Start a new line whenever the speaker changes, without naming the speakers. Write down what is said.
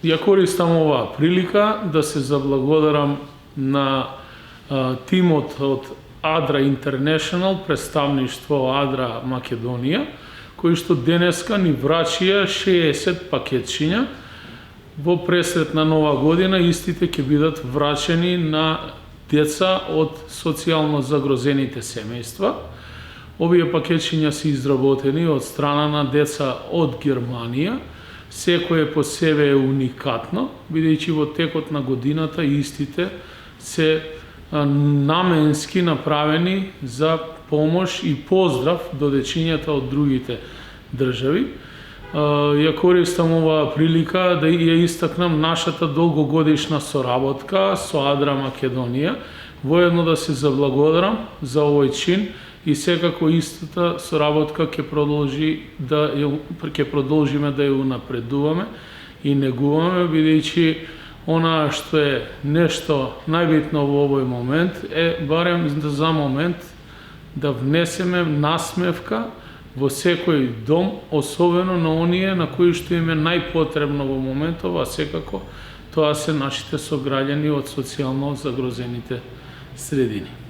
Ја користам оваа прилика да се заблагодарам на тимот од Адра International, представништво Адра Македонија, кои што денеска ни врачија 60 пакетчиња. Во пресрет на Нова година истите ќе бидат врачени на деца од социјално загрозените семејства. Овие пакетчиња се изработени од страна на деца од Германија. Секој по себе е уникатно, бидејќи во текот на годината истите се наменски направени за помош и поздрав до дечињата од другите држави. Ја користам оваа прилика да ја истакнам нашата долгогодишна соработка со Адра Македонија, воедно да се заблагодарам за овој чин и секако истата соработка ќе продолжиме да ја унапредуваме и негуваме, бидејќи она што е нешто најбитно во овој момент е барем за момент да внесеме насмевка во секој дом, особено на оние на кои што им е најпотребно во моментов, а секако тоа се нашите сограѓани од социјално загрозените средини.